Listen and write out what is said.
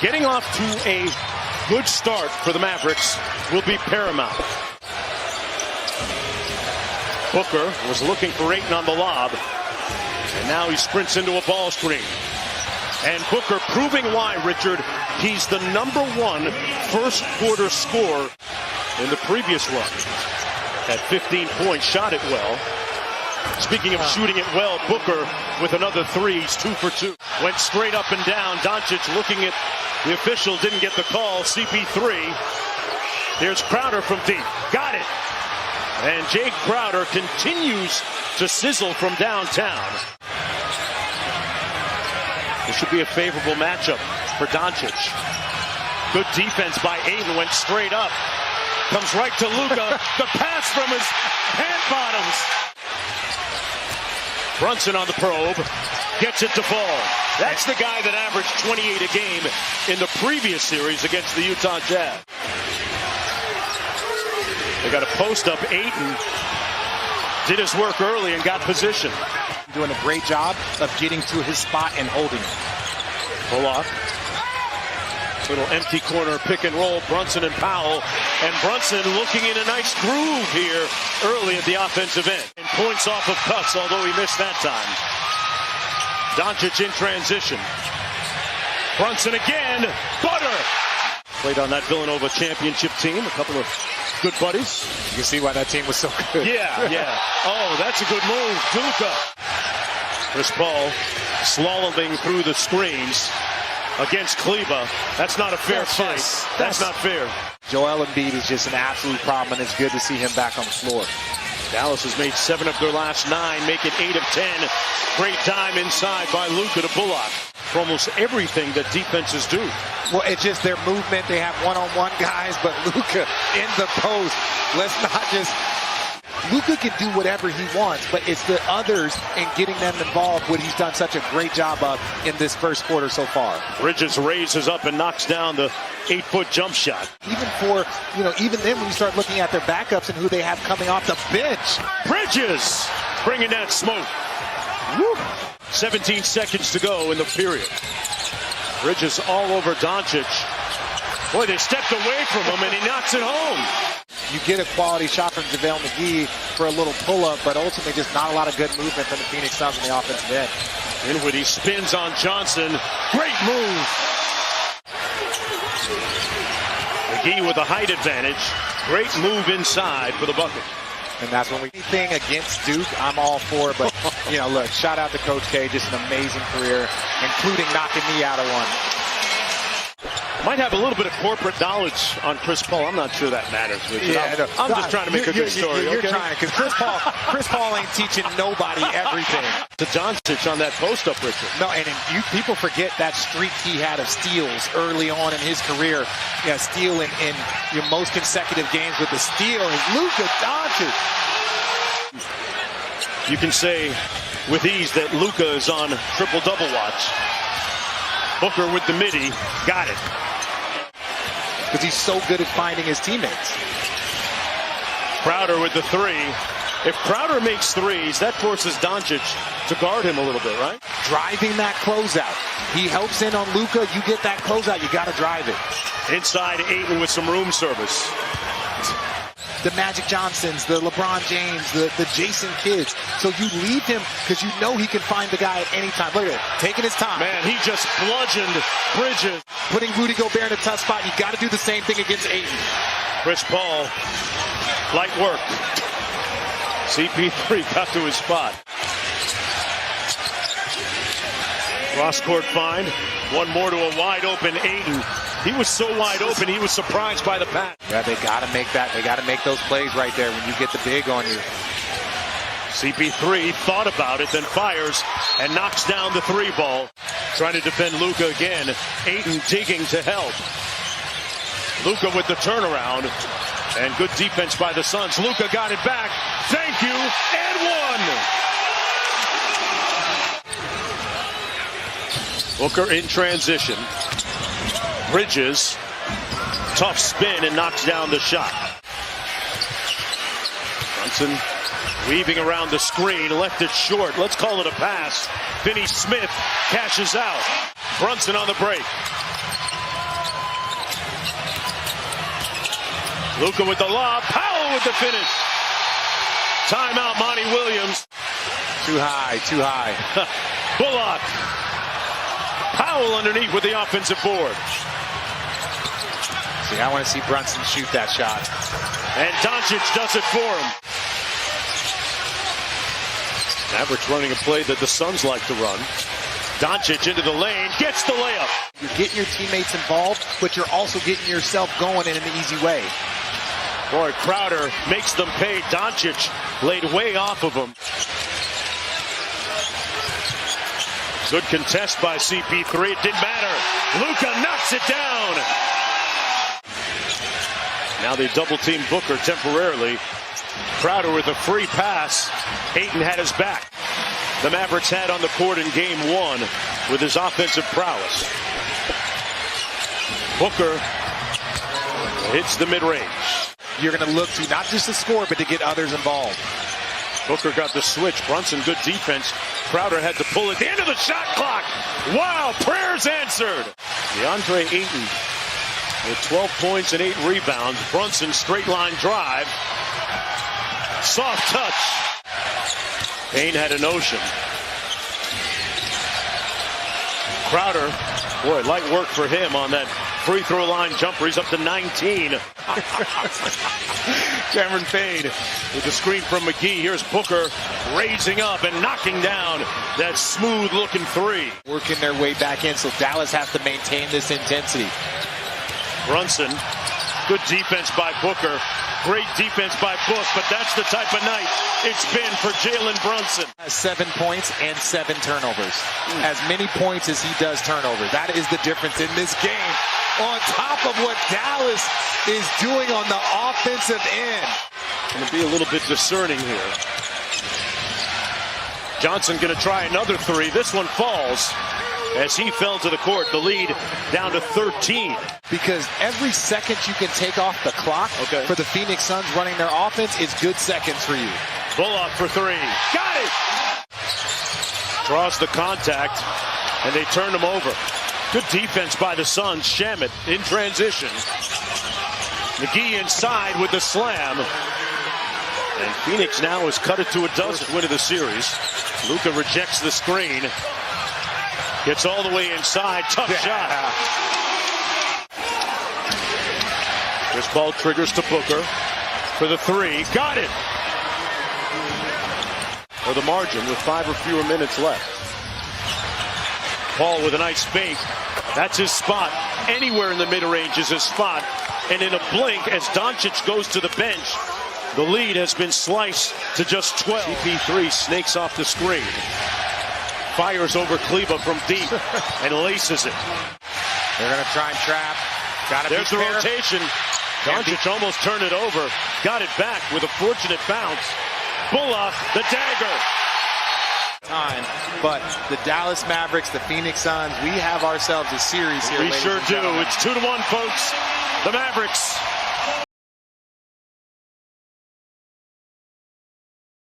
Getting off to a good start for the Mavericks will be paramount. Booker was looking for Ayton on the lob, and now he sprints into a ball screen. And Booker proving why, Richard, he's the #1 first quarter scorer in the previous run. At 15 points, shot it well. Speaking of shooting it well, Booker with another three. He's 2 for 2. Went straight up and down. Doncic looking at the official, didn't get the call. CP3. There's Crowder from deep. Got it. And Jake Crowder continues to sizzle from downtown. This should be a favorable matchup for Doncic. Good defense by Ayton. Went straight up. Comes right to Luka. The pass from his hand bottoms. Brunson on the probe. Gets it to fall. That's the guy that averaged 28 a game in the previous series against the Utah Jazz. They got a post up. Ayton did his work early and got position. Doing a great job of getting to his spot and holding it. Pull off. Little empty corner pick and roll. Brunson and Powell. And Brunson looking in a nice groove here early at the offensive end. And points off of cuts, although he missed that time. Doncic in transition. Brunson again. Butter. Played on that Villanova championship team. A couple of good buddies. You can see why that team was so good. Yeah. Oh, that's a good move. Luka. Chris Paul slaloming through the screens against Kleba. That's not a fair fight. That's not fair. Joel Embiid is just an absolute problem, and it's good to see him back on the floor. Dallas has made 7 of their last 9, make it 8 of 10. Great time inside by Luka to Bullock. For almost everything that defenses do. Well, it's just their movement. They have one-on-one guys, but Luka in the post. Let's not just... Luka can do whatever he wants, but it's the others and getting them involved, what he's done such a great job of in this first quarter so far. Bridges raises up and knocks down the 8-foot jump shot. Even then when you start looking at their backups and who they have coming off the bench. Bridges bringing that smoke. Woo. 17 seconds to go in the period. Bridges all over Doncic. Boy, they stepped away from him and he knocks it home. You get a quality shot from JaVale McGee for a little pull-up, but ultimately just not a lot of good movement from the Phoenix Suns on the offensive end. Dinwiddie spins on Johnson. Great move. McGee with a height advantage. Great move inside for the bucket. And that's when anything against Duke, I'm all for. But, look, shout out to Coach K. Just an amazing career, including knocking me out of one. Might have a little bit of corporate knowledge on Chris Paul. I'm not sure that matters, Richard. Yeah, I'm just trying to make a good story. You're trying, because Chris Paul ain't teaching nobody everything. To Doncic on that post-up, Richard. No, and people forget that streak he had of steals early on in his career. Yeah, steal in your most consecutive games with the steal is Luka Doncic. You can say with ease that Luka is on triple-double watch. Booker with the midi. Got it. Because he's so good at finding his teammates. Crowder with the three. If Crowder makes threes, that forces Doncic to guard him a little bit, right? Driving that closeout. He helps in on Luka. You get that closeout, you got to drive it. Inside Ayton with some room service. The Magic Johnsons, the LeBron James, the Jason Kidds. So you leave him because you know he can find the guy at any time. Look at it, taking his time. Man, he just bludgeoned Bridges. Putting Rudy Gobert in a tough spot. You got to do the same thing against Ayton. Chris Paul, light work. CP3 got to his spot. Cross-court find. One more to a wide-open Ayton. He was so wide open, he was surprised by the pass. Yeah, they got to make that. They got to make those plays right there when you get the big on you. CP3 thought about it, then fires and knocks down the 3 ball. Trying to defend Luka again. Ayton digging to help. Luka with the turnaround. And good defense by the Suns. Luka got it back. Thank you, and one. Booker in transition. Bridges, tough spin and knocks down the shot. Brunson weaving around the screen, left it short. Let's call it a pass. Finney Smith cashes out. Brunson on the break. Luka with the lob. Powell with the finish. Timeout, Monty Williams. Too high, too high. Bullock. Powell underneath with the offensive board. See, I want to see Brunson shoot that shot. And Doncic does it for him. Mavericks running a play that the Suns like to run. Doncic into the lane, gets the layup. You're getting your teammates involved, but you're also getting yourself going in an easy way. Boy, Crowder makes them pay. Doncic laid way off of him. Good contest by CP3. It didn't matter. Luka knocks it down. Now they double team Booker temporarily. Crowder with a free pass. Ayton had his back. The Mavericks had on the court in game one with his offensive prowess. Booker hits the mid-range. You're going to look to not just to score, but to get others involved. Booker got the switch. Brunson, good defense. Crowder had to pull at the end of the shot clock. Wow, prayers answered. DeAndre Ayton with 12 points and 8 rebounds. Brunson, straight line drive. Soft touch. Payne had a notion. Crowder, boy, light work for him on that free throw line jumper. He's up to 19. Cameron Payne with the screen from McGee. Here's Booker raising up and knocking down that smooth looking three. Working their way back in, so Dallas has to maintain this intensity. Brunson, good defense by Booker. Great defense by Book, but that's the type of night it's been for Jalen Brunson. 7 points and 7 turnovers. As many points as he does turnovers. That is the difference in this game. On top of what Dallas is doing on the offensive end. Going to be a little bit discerning here. Johnson going to try another three. This one falls as he fell to the court. The lead down to 13. Because every second you can take off the clock for the Phoenix Suns running their offense is good seconds for you. Bullock for three. Got it! Draws the contact, and they turn him over. Good defense by the Suns. Shamet in transition. McGee inside with the slam. And Phoenix now has cut it to a dozen. Win of the series. Luka rejects the screen. Gets all the way inside. Tough shot. This ball triggers to Booker for the three. Got it! Or the margin with 5 or fewer minutes left. Paul with a nice fake. That's his spot. Anywhere in the mid-range is his spot. And in a blink, as Doncic goes to the bench, the lead has been sliced to just 12. CP3 snakes off the screen. Fires over Kleba from deep and laces it. They're going to try and trap. There's the rotation. Doncic almost turned it over. Got it back with a fortunate bounce. Bullock, the dagger. But the Dallas Mavericks, the Phoenix Suns, we have ourselves a series here. We sure do. It's 2-1, folks. The Mavericks